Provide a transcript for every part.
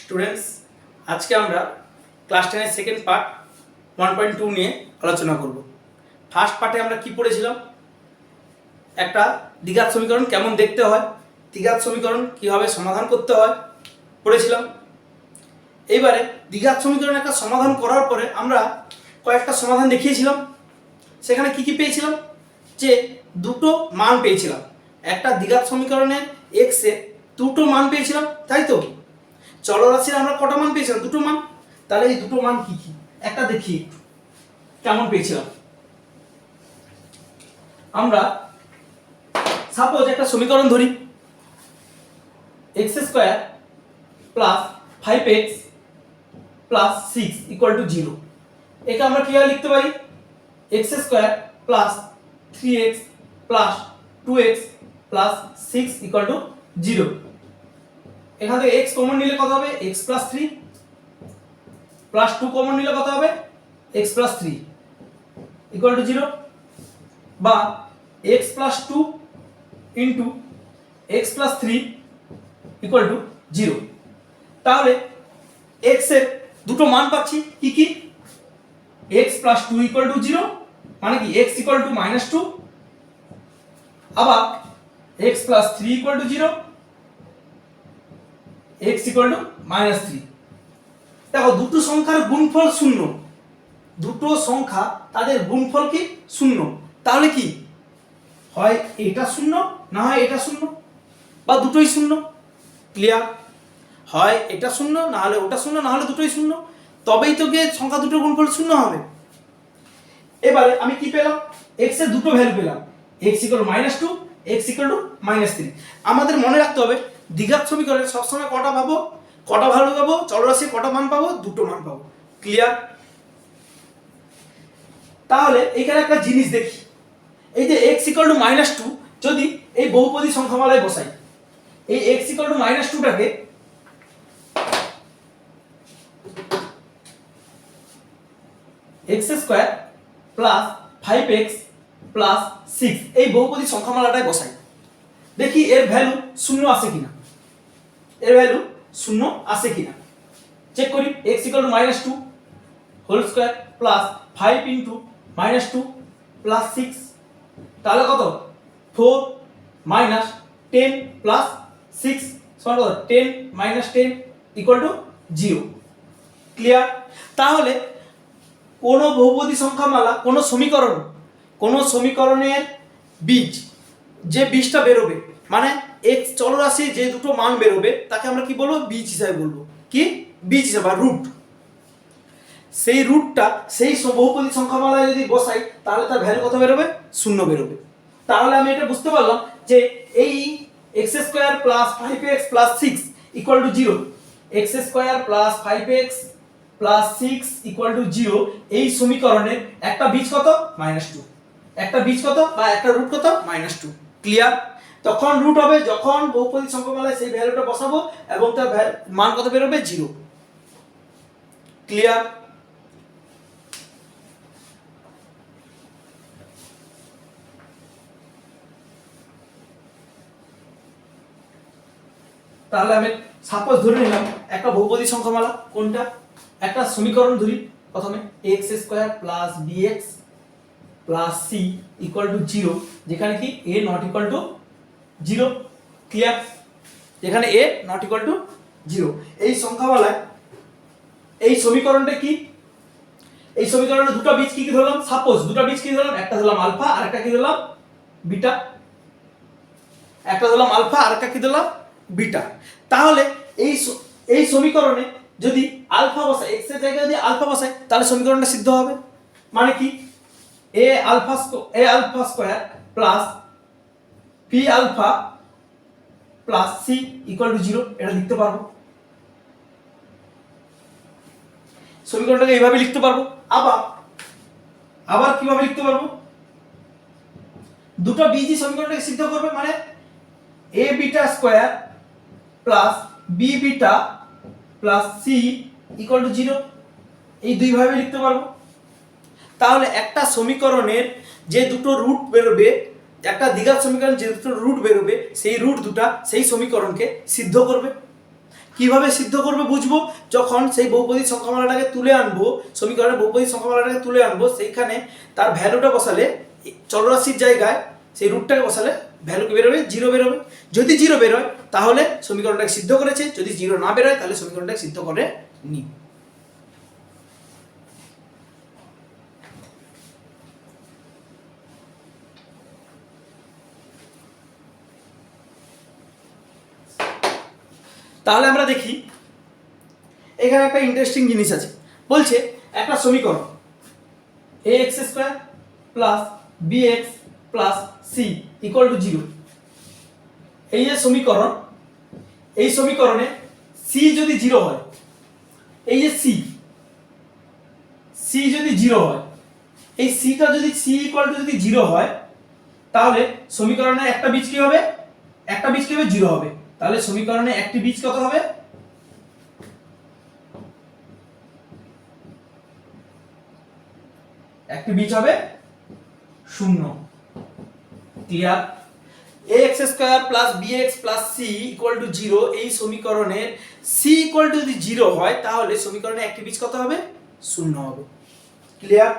Students, আজকে আমরা class 10 এর সেকেন্ড পার্ট 1.2 নিয়ে আলোচনা করব। ফার্স্ট পার্টে আমরা কি পড়েছিলাম? একটা দ্বিঘাত সমীকরণ কেমন দেখতে হয়, দ্বিঘাত সমীকরণ কিভাবে সমাধান করতে হয় পড়েছিলাম। এইবারে দ্বিঘাত সমীকরণ একটা সমাধান করার পরে আমরা কয়েকটা সমাধান দেখিয়েছিলাম। সেখানে কি কি পেয়েছিলাম? যে দুটো মান পেয়েছিলাম। একটা দ্বিঘাত সমীকরণের এক্স এর দুটো মান পেয়েছিলাম, তাই তো? চলরাশির আমরা কটা মান পেয়েছিলাম? দুটো মান। তাহলে এই দুটো মান কি কি একটা দেখি একটু কেমন পেয়েছিলাম। আমরা সাপোজ একটা সমীকরণ ধরি, x square plus 5x plus 6 equal to 0। একে আমরা কিভাবে লিখতে পারি? X square plus 3x plus 2x plus 6 equal to 0। এখান থেকে x কমন নিলে কত হবে? x প্লাস 3 প্লাস 2 কমন নিলে কত হবে? x প্লাস 3 ইকুয়াল টু 0, বা x plus 2 into x plus 3 equal to 0। তাহলে x এর দুটো মান পাচ্ছি কি কি? x প্লাস 2 ইকুয়াল টু 0, মানে কি x ইকুয়াল টু -2, আবার x plus 3 equal to 0, x equal two -3। দেখো, দুটো সংখ্যার গুণফল শূন্য, দুটো সংখ্যা তাদের গুণফল কি? শূন্য। তাহলে কি হয়? এটা শূন্য, না হয় এটা শূন্য, বা দুটোই শূন্য। ক্লিয়ার? হয় এটা শূন্য, না হলে ওটা শূন্য, না হলে দুটোই শূন্য, তবেই তো গিয়ে সংখ্যা দুটোর গুণফল শূন্য হবে। এবারে আমি কি পেলাম? x এর দুটো ভ্যালু পেলাম, x equal to -2, x equal two -3। আমাদের মনে রাখতে হবে দ্বিঘাত সমীকরণে সবসময় কটা পাবো? কটা ভ্যালু পাবো? চলরাশির কটা মান পাবো? দুটো মান পাবো। ক্লিয়ার? তাহলে এখানে একটা জিনিস দেখি, এই যে x ইকুয়াল টু -2 যদি এই বহুপদী সংখ্যামালায় বসাই, এই x ইকুয়াল টু -2 টাকে x square plus 5x plus 6 এই বহুপদী সংখ্যামালাটায় বসাই, দেখি এর ভ্যালু শূন্য আসে কিনা। এর ভ্যালু শূন্য আসে কিনা চেক করি। x equal to -2 whole square plus 5 into -2 plus 6, তাহলে কত? 4 মাইনাস 10 প্লাস 6 সমান কত? 10 মাইনাস 10 ইকুয়াল টু 0। ক্লিয়ার? তাহলে কোন বহুপদী সংখ্যামালা, কোন সমীকরণের বীজ, যে বীজটা বেরোবে, মানে x চলরাশি যে দুটো মান বেরোবে তাকে আমরা কি বলবো? বীজ হিসাবে বলবো। কি? বীজ হিসাবে, রুট। সেই রুটটা সেই বহুপদী সংখ্যামালায় যদি বসাই তাহলে তার ভ্যালু কত বেরোবে? শূন্য বেরোবে। তাহলে আমি এটা বুঝতে পারলাম যে এই x square plus 5x plus 6 equal to 0, x square plus 5x plus 6 equal to 0 এই সমীকরণের একটা বীজ কত? -2। একটা বীজ কত, বা একটা রুট কত? -2। ক্লিয়ার? তখন রুট হবে যখন বহুপদী সংখ্যামালায় সেই ভ্যালুটা বসাবো এবং তার মান কত বেরোবে? 0। ক্লিয়ার? তাহলে আমি সাপোজ ধরে নিলাম একটা বহুপদী সংখ্যামালা, কোনটা? একটা সমীকরণ ধরি প্রথমে, x square plus bx plus c equal to 0, যেখানে কি a not equal to 0। Clear? যেখানে a নট ইকুয়াল টু 0 এই সংখ্যামালায় এই সমীকরণটা কি? এই সমীকরণের দুটো বীজ কি কি ধরলাম? সাপোজ দুটো বীজ কি ধরলাম? একটা ধরলাম আলফা আর একটা কি ধরলাম? বিটা। একটা ধরলাম আলফা আর একটা কি ধরলাম? বিটা। তাহলে এই সমীকরণে যদি আলফা বসাই, x এর জায়গায় যদি আলফা বসাই তাহলে সমীকরণটা সিদ্ধ হবে। মানে কি? a alpha square plus p alpha plus c equal to 0, এটা লিখতে পারবো। সমীকরণটাকে এইভাবে লিখতে পারবো। আবার কিভাবে লিখতে পারবো? দুটো বীজই সমীকরণটাকে সিদ্ধ করবে, মানে a beta square plus b beta plus c equal to 0, এই দুইভাবে লিখতে পারবো। তাহলে একটা সমীকরণের যে দুটো রুট বেরোবে, একটা দ্বিঘাত সমীকরণ যে দুটো রুট বেরোবে, সেই রুট দুটা সেই সমীকরণকে সিদ্ধ করবে। কিভাবে সিদ্ধ করবে বুঝবো যখন সেই বহুপদী সংখ্যামালাটাকে তুলে আনবো, সমীকরণের বহুপদী সংখ্যামালাটাকে তুলে আনবো, সেইখানে তার ভ্যালুটা বসালে চলরাশির জায়গায় সেই রুটটাকে বসালে ভ্যালু কি বেরোবে? 0 বেরোবে। যদি 0 বেরোয় তাহলে সমীকরণটাকে সিদ্ধ করেছে, যদি 0 না বেরোয় তাহলে সমীকরণটাকে সিদ্ধ করে নি। তাহলে আমরা দেখি এখানে একটা ইন্টারেস্টিং জিনিস আছে। বলছে একটা সমীকরণ ax² plus bx plus c equal to 0। এই যে সমীকরণ, এই সমীকরণে c যদি 0 হয়, এই যে c যদি 0 হয়, এই cটা যদি c ইকুয়াল টু যদি 0 হয় তাহলে সমীকরণে একটা বীজ কি হবে? একটা বীজ কি হবে? 0 হবে। তাহলে সমীকরণে একটি বীজ কত হবে? একটি বীজ হবে 0। Clear? ax² plus bx plus c equal to 0 এই সমীকরণের c ইকুয়াল টু যদি 0 হয় তাহলে সমীকরণে একটি বীজ কত হবে? 0 হবে। ক্লিয়ার?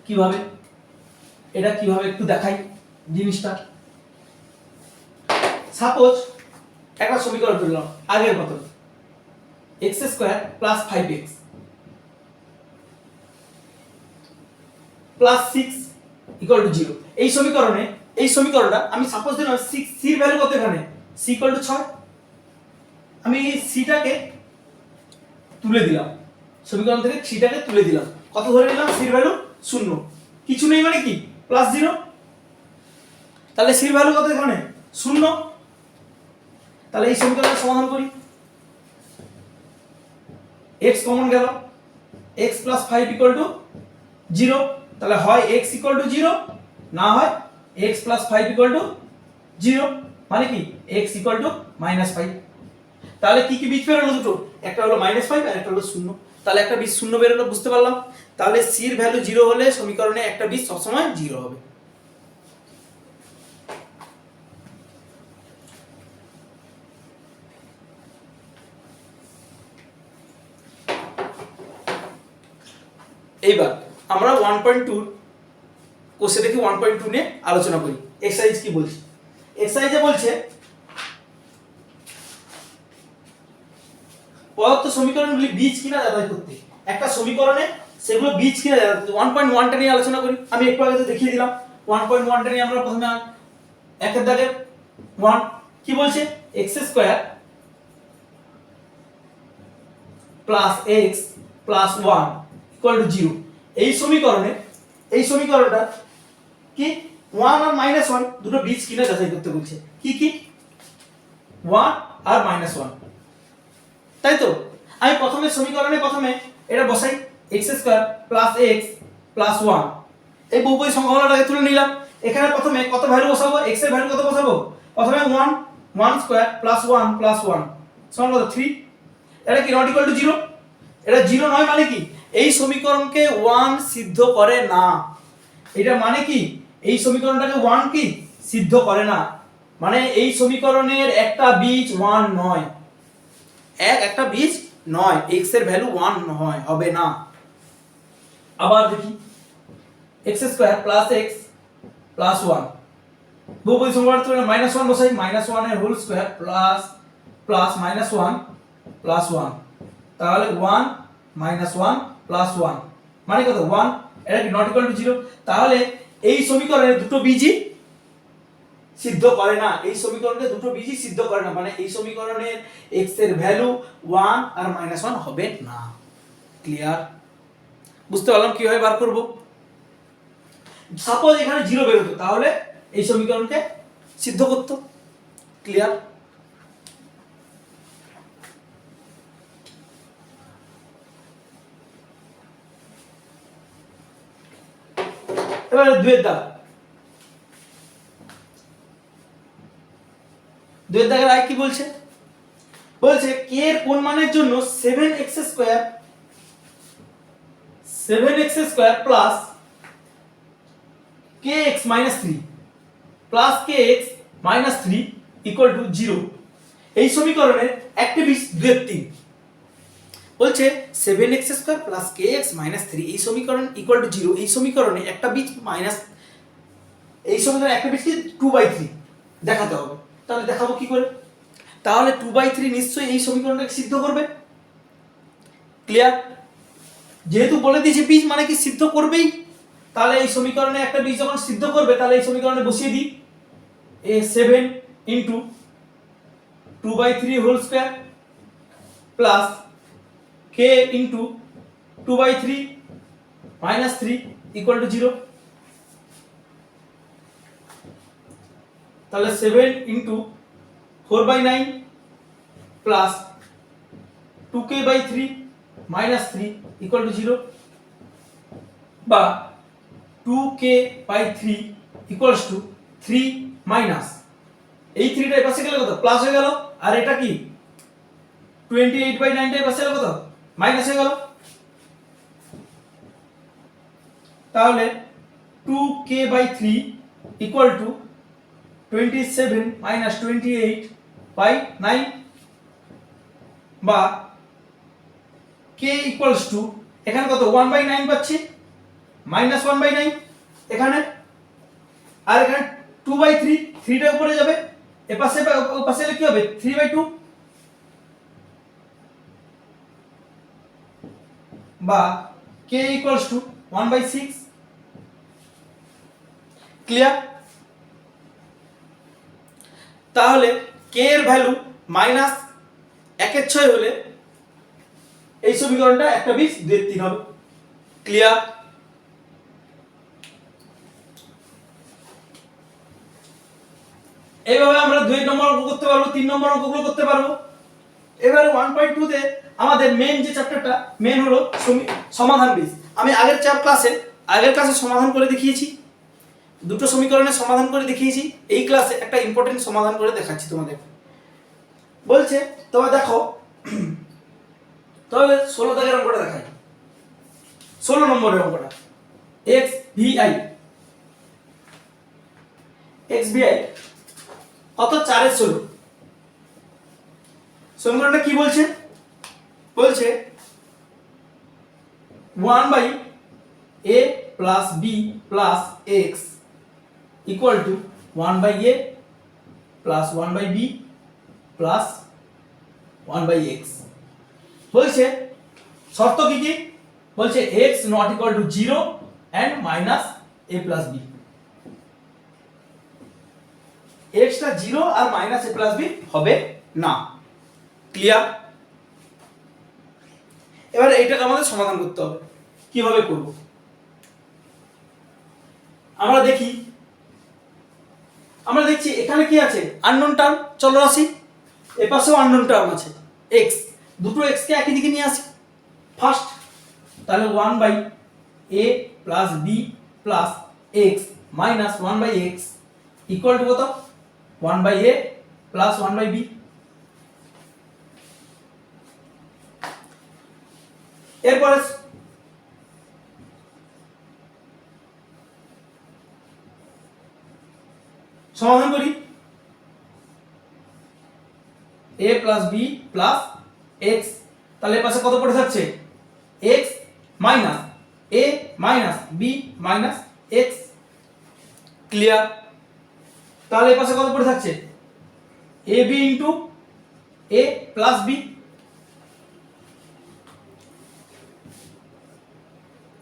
কিভাবে? এটা কিভাবে একটু দেখাই জিনিসটা। সাপোজ একটা সমীকরণ তুললাম আগের মতো, x² plus 5x plus 6 equal to 0। এই সমীকরণটা আমি সাপোজ দিলাম 6 c এর ভ্যালু কত এখানে? c equal two 6। আমি এই c-টাকে তুলে দিলাম, সমীকরণ থেকে c-টাকে তুলে দিলাম, কত ধরে নিলাম? c এর ভ্যালু 0। কিছু নেই মানে কি? প্লাস 0। তাহলে c এর ভ্যালু কত এখানে? 0। তাহলে এই সমীকরণের সমাধান করি। x কমন গেল, x প্লাস 5 ইকুয়াল টু 0। তাহলে হয় x ইকুয়াল টু 0, না হয় x প্লাস 5 ইকুয়াল টু 0, মানে কি x ইকুয়াল টু -5। তাহলে কি কি বীজ বেরোলো দুটো? একটা হলো -5 আর একটা হলো 0। তাহলে একটা বীজ 0 বেরোলো, বুঝতে পারলাম। তাহলে c এর ভ্যালু 0 হলে সমীকরণে একটা বীজ সবসময় 0 হবে। এইবার আমরা 1.2 কোশ্চেন দেখি, 1.2 নিয়ে আলোচনা করি। এক্সারসাইজ কি বলছে? এক্সারসাইজে বলছে প্রদত্ত সমীকরণগুলি বীজ কিনা যাচাই করতে। একটা সমীকরণে সেগুলো বীজ কিনা যাচাই করতে 1.1টা নিয়ে আলোচনা করি। আমি একটু আগে তো দেখিয়ে দিলাম 1.1টা নিয়ে। আমরা প্রথমে একের দাগে 1 কি বলছে? x² plus x plus 1 equal to 0। এই সমীকরণটা কি 1 আর -1 দুটো বীজ কিনা যাচাই করতে বলছে। কি কি? 1 আর -1, তাই তো? আমি প্রথমে এটা বসাই, x² প্লাস x প্লাস 1 এই বহুপদী সংখ্যামালাটাকে তুলে নিলাম। এখানে প্রথমে কত ভ্যালু বসাবো? x এর ভ্যালু কত বসাবো? প্রথমে 1 প্লাস 1 প্লাস 1 সমান কত? 3। এটা কি নট ইকুয়াল টু 0? এটা 0 নয় মানে কি? এই সমীকরণকে 1 সিদ্ধ করে না। এটা মানে কি? এই সমীকরণটাকে 1 কি সিদ্ধ করে না, মানে এই সমীকরণের একটা বীজ 1 নয়, একটা বীজ নয়, x এর ভ্যালু 1 নয়, হবে না। আবার দেখি x² প্লাস x প্লাস 1 বহুপদী সংখ্যাটা তুলে -1 বসাই, -1 এর whole square plus plus -1 plus 1, তাহলে 1 -1 প্লাস 1 মানে কত? 1। এটা কি নট ইকুয়াল টু 0? তাহলে এই সমীকরণে দুটো বীজই সিদ্ধ করে না। এই সমীকরণে দুটো বীজই সিদ্ধ করে না, মানে এই সমীকরণের x এর ভ্যালু 1 আর -1 হবে না। ক্লিয়ার? বুঝতে পারলাম কিভাবে বার করব। সাপোজ এখানে 0 বের হতো তাহলে এই সমীকরণকে সিদ্ধ করত। ক্লিয়ার? এবারে দুয়ের দাগের আই কি বলছে? বলছে k এর কোন মানের জন্য 7x² plus kx - 3 plus kx - 3 equal to 0। এই সমীকরণে একটা বীজ 2/3 বলছে 7x² প্লাস kx মাইনাস 3 এই সমীকরণ ইকুয়াল টু 0। এই সমীকরণে একটা বীজ মাইনাস, এই সমীকরণে একটা বীজ কি 2/3 দেখাতে হবে। তাহলে দেখাবো কি করে? তাহলে 2/3 নিশ্চয়ই এই সমীকরণটাকে সিদ্ধ করবে। ক্লিয়ার? যেহেতু বলে দিয়েছে বীজ মানে কি সিদ্ধ করবেই, তাহলে এই সমীকরণে একটা বীজ যখন সিদ্ধ করবে তাহলে এই সমীকরণে বসিয়ে দিই এ 7 into 2/3 whole square plus k into 2/3 minus 3 equal to 0। তাহলে 7 into 4/9 plus 2k/3 minus 3 equal to 0 বা 2k/3 ইকুয়ালস টু 3 মাইনাস এই 3টা এই পাশে গেলে কত প্লাস হয়ে গেল, আর এটা কি 28/9 এই পাশে গেলে কত মাইনাস হয়ে গেল। তাহলে 2k/3 ইকুয়াল টু 27 মাইনাস 28/9 বা k ইকুয়ালস টু এখানে কত 1/9 পাচ্ছি মাইনাস 1/9 এখানে, আর এখানে 2/3 3টা উপরে যাবে এপাশে ওপাশে কি হবে 3/2 বা k ইকুয়ালস টু 1/6। ক্লিয়ার? তাহলে k এর ভ্যালু মাইনাস 1/6 হলে এই সমীকরণটা একটা বীজ 2/3 হবে। ক্লিয়ার? এইভাবে আমরা 2 নম্বর অঙ্ক করতে পারবো, 3 নম্বর অঙ্কগুলো করতে পারবো। এবারে 1.2 তে আমাদের মেন যে চ্যাপ্টারটা মেন হলো সমাধান বীজ। আমি আগের ক্লাসে সমাধান করে দেখিয়েছি, দুটো সমীকরণের সমাধান করে দেখিয়েছি। এই ক্লাসে একটা ইম্পর্টেন্ট সমাধান করে দেখাচ্ছি তোমাদের। বলছে তবে দেখো, তবে 16 দাগের অঙ্কটা দেখাই। 16 নম্বরের অঙ্কটা xvi কত 4/16। সমীকরণটা কি বলছে? বলছে 1/a plus b plus x equal to 1/a plus 1/b plus 1/x। বলছে শর্ত কি কি? বলছে x not equal to 0 and minus a plus b। x টা 0 আর মাইনাস a প্লাস b হবে না। ক্লিয়ার? এবারে এইটাকে আমাদের সমাধান করতে হবে। কিভাবে করব আমরা দেখছি এখানে কি আছে আননোন টার্ম চলরাশি, এপাশেও আননোন টার্ম আছে x, দুটো x কে একই দিকে নিয়ে আসি ফার্স্ট। তাহলে 1/a plus b plus x minus 1/x equal to কত 1/a প্লাস 1/b। এরপরে সমাধান করি a plus b plus x, তাহলে এর পাশে কত পড়ে থাকছে x minus a minus b minus x। Clear? তাহলে এর পাশে কত পড়ে থাকছে ab into a plus b।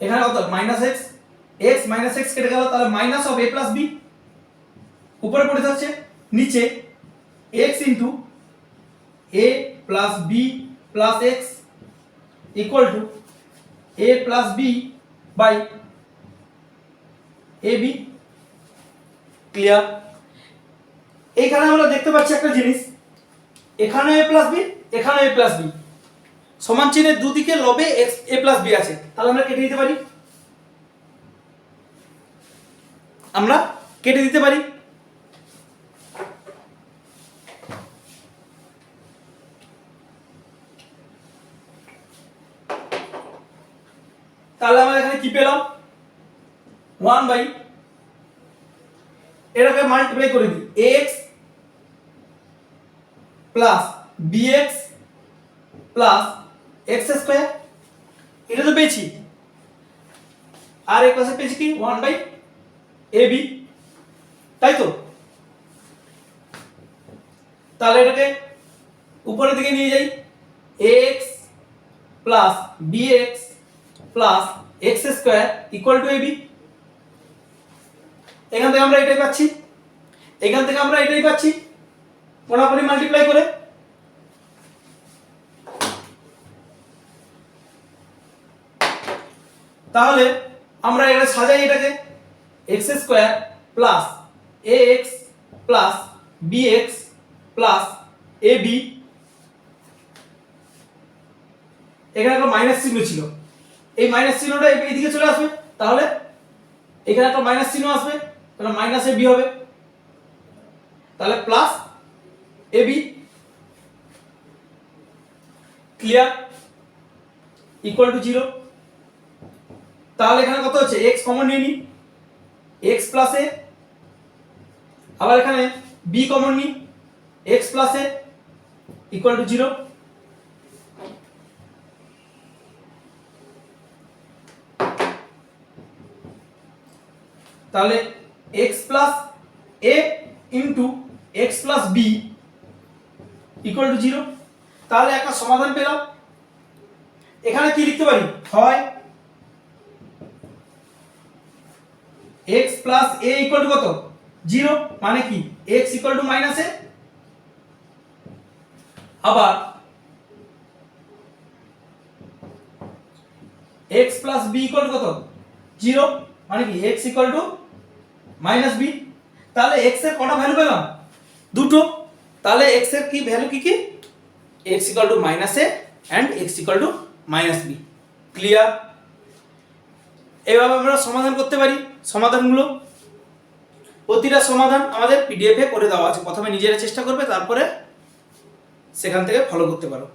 এখানে কত মাইনাস x মাইনাস x কেটে গেল, তাহলে minus of a plus b উপরে পড়ে থাকছে, নিচে x into a plus b plus x equal to a plus b by ab। Clear? এইখানে আমরা দেখতে পাচ্ছি একটা জিনিস, এখানে a প্লাস b এখানে a প্লাস b সমান চিহ্নের দুদিকে লবে a প্লাস b আছে, তাহলে আমরা কেটে দিতে পারি। তাহলে আমরা এখানে কি পেলাম 1 বাই এটাকে মাল্টিপ্লাই করে দিই ax plus bx plus x square, এটা তো পেয়েছি। আর এই পাশে পেয়েছি কি 1/ab, তাই তো? তাহলে এটাকে উপরের দিকে নিয়ে যাই, ax plus bx plus x square equal to ab। এখান থেকে আমরা এটাই পাচ্ছি, এখান থেকে আমরা এটাই পাচ্ছি, পরাপরি মাল্টিপ্লাই করে। তাহলে আমরা এটা সাজাই, এটাকে x square plus ax plus bx plus ab, এখানে একটা মাইনাস চিহ্ন ছিল, এই মাইনাস চিহ্নটা এইদিকে চলে আসবে, তাহলে এখানে একটা মাইনাস চিহ্ন আসবে, তাহলে মাইনাস ab হবে, তাহলে plus ab, clear, equal to 0। তাহলে এখানে কত হচ্ছে, x কমন নিয়ে নি, x প্লাস a, আবার এখানে b কমন নি, x plus a equal to 0। তাহলে x plus a into x plus b equal to 0। তাহলে একটা সমাধান পেলাম। এখানে কি লিখতে পারি, হয় x plus a equal to কত, 0, মানে কি x equal to minus a, আবার x plus b equal to কত, 0, মানে কি x equal to minus b। তাহলে x এর কটা ভ্যালু পেলাম, দুটো। তাহলে x এর কি ভ্যালু কি কি, x equal to minus a and x equal to minus b, clear. এইভাবে আমরা সমাধান করতে পারি। সমাধানগুলো প্রতিটা সমাধান আমাদের পিডিএফ এ করে দেওয়া আছে, প্রথমে নিজেরা চেষ্টা করবে, তারপরে সেখান থেকে ফলো করতে পারো।